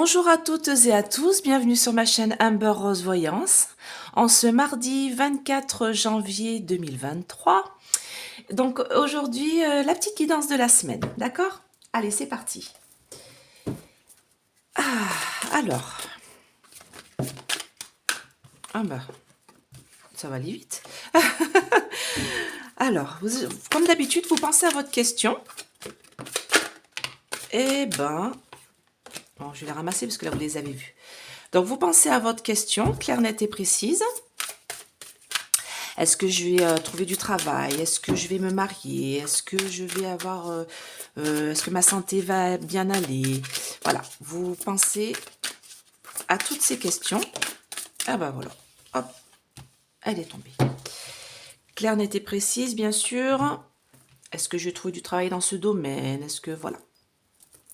Bonjour à toutes et à tous, bienvenue sur ma chaîne Amber Rose Voyance en ce mardi 24 janvier 2023. Donc aujourd'hui, la petite guidance de la semaine, d'accord? Allez, c'est parti. Alors, ça va aller vite. Alors, comme d'habitude, vous pensez à votre question. Eh ben, bon, je vais les ramasser parce que là, vous les avez vues. Donc, vous pensez à votre question, claire, nette et précise. Est-ce que je vais trouver du travail? Est-ce que je vais me marier? Est-ce que je vais avoir... est-ce que ma santé va bien aller? Voilà, vous pensez à toutes ces questions. Ah ben voilà, hop, elle est tombée. Claire, nette et précise, bien sûr. Est-ce que je vais trouver du travail dans ce domaine? Est-ce que... Voilà.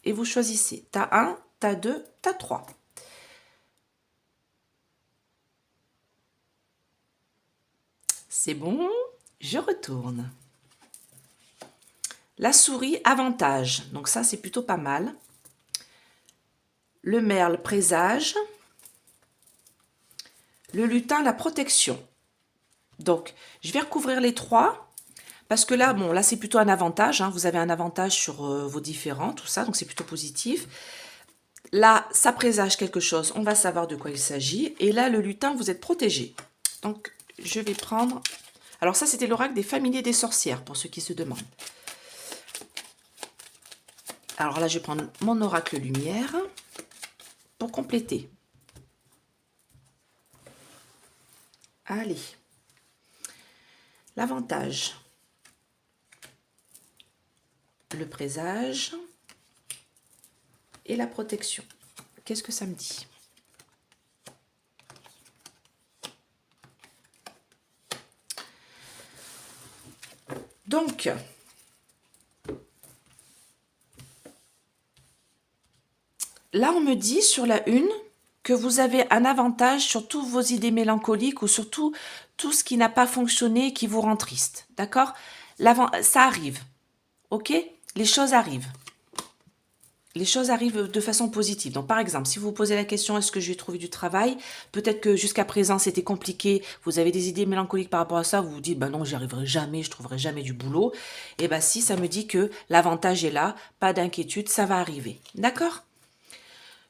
Et vous choisissez. T'as 1, t'as 2, t'as 3. C'est bon, je retourne. La souris, avantage. Donc ça, c'est plutôt pas mal. Le merle, présage. Le lutin, la protection. Donc, je vais recouvrir les trois. Parce que là, bon, là, c'est plutôt un avantage. Hein, vous avez un avantage sur vos différents, tout ça. Donc, c'est plutôt positif. Là, ça présage quelque chose. On va savoir de quoi il s'agit. Et là, le lutin, vous êtes protégé. Donc, je vais prendre... Alors ça, c'était l'oracle des familiers des sorcières, pour ceux qui se demandent. Alors là, je vais prendre mon oracle lumière pour compléter. Allez. L'avantage. Le présage. Et la protection. Qu'est-ce que ça me dit? Donc, là, on me dit sur la une que vous avez un avantage sur toutes vos idées mélancoliques ou sur tout ce qui n'a pas fonctionné et qui vous rend triste. D'accord? Ça arrive. Ok? Les choses arrivent. Les choses arrivent de façon positive. Donc, par exemple, si vous vous posez la question, est-ce que je vais trouver du travail? Peut-être que jusqu'à présent, c'était compliqué. Vous avez des idées mélancoliques par rapport à ça. Vous vous dites, ben non, j'y arriverai jamais, je trouverai jamais du boulot. Et ben si, ça me dit que l'avantage est là. Pas d'inquiétude, ça va arriver. D'accord?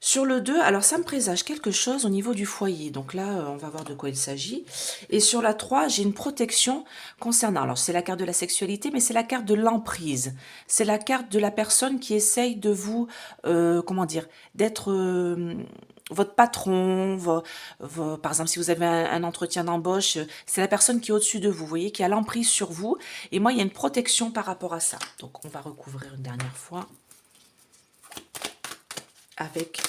Sur le 2, alors ça me présage quelque chose au niveau du foyer. Donc là, on va voir de quoi il s'agit. Et sur la 3, j'ai une protection concernant... Alors c'est la carte de la sexualité, mais c'est la carte de l'emprise. C'est la carte de la personne qui essaye de vous... comment dire? D'être... votre patron, par exemple, si vous avez un entretien d'embauche, c'est la personne qui est au-dessus de vous, voyez, qui a l'emprise sur vous. Et moi, il y a une protection par rapport à ça. Donc, on va recouvrir une dernière fois avec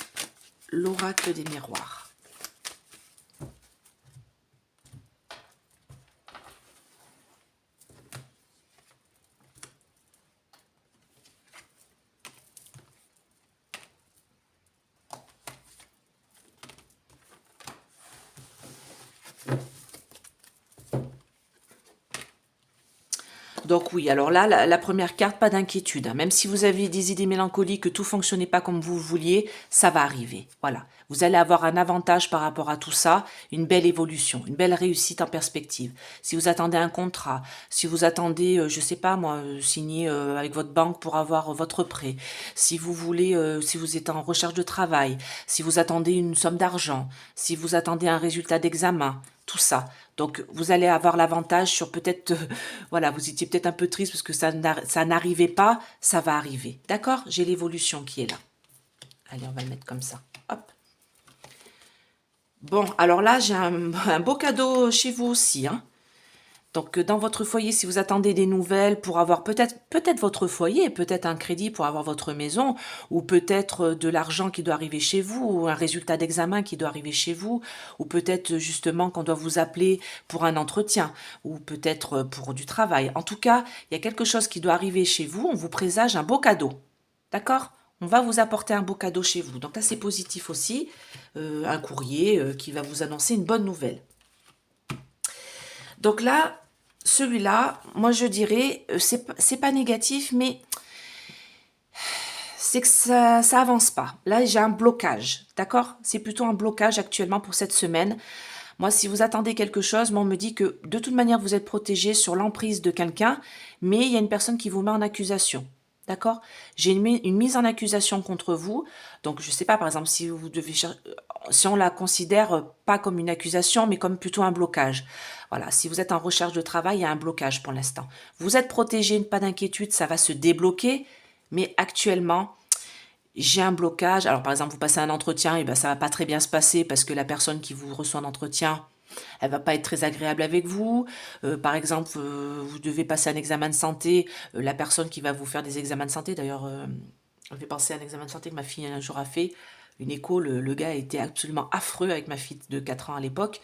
l'oracle des miroirs. Donc oui, alors là, la première carte, pas d'inquiétude. Hein. Même si vous aviez des idées mélancoliques, que tout fonctionnait pas comme vous vouliez, ça va arriver. Voilà. Vous allez avoir un avantage par rapport à tout ça, une belle évolution, une belle réussite en perspective. Si vous attendez un contrat, si vous attendez, je sais pas moi, signer avec votre banque pour avoir votre prêt, si vous voulez, si vous êtes en recherche de travail, si vous attendez une somme d'argent, si vous attendez un résultat d'examen, tout ça. Donc, vous allez avoir l'avantage sur peut-être, voilà, vous étiez peut-être un peu triste parce que ça n'arrivait pas, ça va arriver. D'accord? J'ai l'évolution qui est là. Allez, on va le mettre comme ça. Hop. Bon, alors là, j'ai un beau cadeau chez vous aussi, hein. Donc, dans votre foyer, si vous attendez des nouvelles pour avoir peut-être votre foyer, peut-être un crédit pour avoir votre maison, ou peut-être de l'argent qui doit arriver chez vous, ou un résultat d'examen qui doit arriver chez vous, ou peut-être justement qu'on doit vous appeler pour un entretien, ou peut-être pour du travail. En tout cas, il y a quelque chose qui doit arriver chez vous, on vous présage un beau cadeau. D'accord? On va vous apporter un beau cadeau chez vous. Donc là, c'est positif aussi, un courrier qui va vous annoncer une bonne nouvelle. Donc là, celui-là, moi je dirais, c'est pas négatif, mais c'est que ça avance pas. Là, j'ai un blocage, d'accord? C'est plutôt un blocage actuellement pour cette semaine. Moi, si vous attendez quelque chose, moi, on me dit que de toute manière, vous êtes protégé sur l'emprise de quelqu'un, mais il y a une personne qui vous met en accusation. D'accord? J'ai une mise en accusation contre vous. Donc, je sais pas, par exemple, si vous devez si on la considère pas comme une accusation, mais comme plutôt un blocage. Voilà, si vous êtes en recherche de travail, il y a un blocage pour l'instant. Vous êtes protégé, pas d'inquiétude, ça va se débloquer, mais actuellement, j'ai un blocage. Alors, par exemple, vous passez un entretien, et ben, ça va pas très bien se passer parce que la personne qui vous reçoit en entretien, elle va pas être très agréable avec vous. Par exemple, vous devez passer un examen de santé. La personne qui va vous faire des examens de santé, d'ailleurs, on fait penser à un examen de santé que ma fille un jour a fait. Une écho, le gars était absolument affreux avec ma fille de 4 ans à l'époque.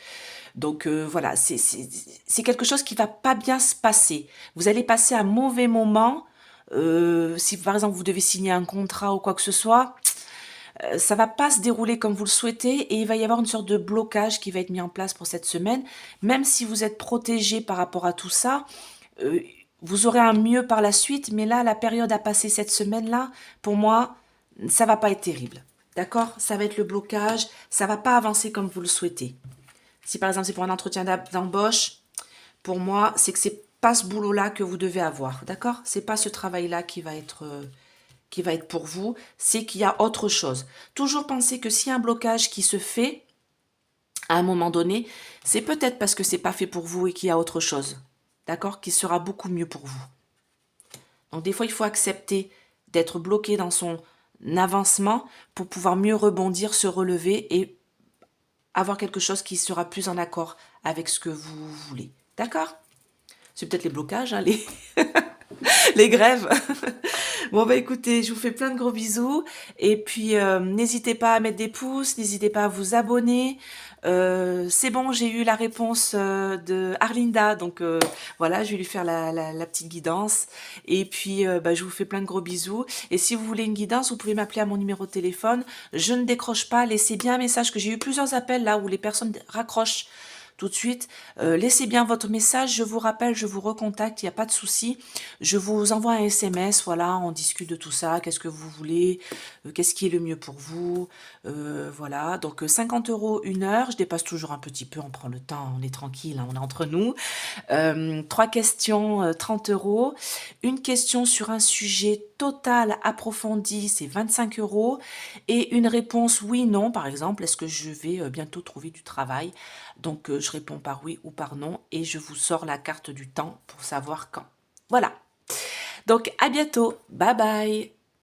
Donc voilà, c'est quelque chose qui va pas bien se passer. Vous allez passer un mauvais moment. Si par exemple vous devez signer un contrat ou quoi que ce soit, ça va pas se dérouler comme vous le souhaitez et il va y avoir une sorte de blocage qui va être mis en place pour cette semaine. Même si vous êtes protégé par rapport à tout ça, euh, vous aurez un mieux par la suite, mais là, la période à passer cette semaine-là, pour moi, ça va pas être terrible. D'accord? Ça va être le blocage, ça va pas avancer comme vous le souhaitez. Si par exemple c'est pour un entretien d'embauche, pour moi, c'est que c'est pas ce boulot-là que vous devez avoir. D'accord? C'est pas ce travail-là qui va être pour vous, c'est qu'il y a autre chose. Toujours penser que s'il y a un blocage qui se fait à un moment donné, c'est peut-être parce que c'est pas fait pour vous et qu'il y a autre chose. D'accord? Qui sera beaucoup mieux pour vous. Donc des fois, il faut accepter d'être bloqué dans son avancement pour pouvoir mieux rebondir, se relever et avoir quelque chose qui sera plus en accord avec ce que vous voulez. D'accord? C'est peut-être les blocages, hein, les grèves. Bon, bah écoutez, je vous fais plein de gros bisous. Et puis, n'hésitez pas à mettre des pouces, n'hésitez pas à vous abonner. C'est bon, j'ai eu la réponse de Arlinda. Donc, voilà, je vais lui faire la petite guidance. Et puis, bah, je vous fais plein de gros bisous. Et si vous voulez une guidance, vous pouvez m'appeler à mon numéro de téléphone. Je ne décroche pas. Laissez bien un message, que j'ai eu plusieurs appels là où les personnes raccrochent tout de suite. Laissez bien votre message, je vous rappelle, je vous recontacte, il n'y a pas de souci. Je vous envoie un SMS, voilà, on discute de tout ça, qu'est-ce que vous voulez, qu'est-ce qui est le mieux pour vous, voilà. Donc 50 € une heure, je dépasse toujours un petit peu, on prend le temps, on est tranquille, hein, on est entre nous. 3 questions, 30 €. Une question sur un sujet total approfondi, c'est 25 €. Et une réponse oui, non, par exemple, est-ce que je vais bientôt trouver du travail? Donc, je réponds par oui ou par non et je vous sors la carte du temps pour savoir quand. Voilà. Donc, à bientôt. Bye bye.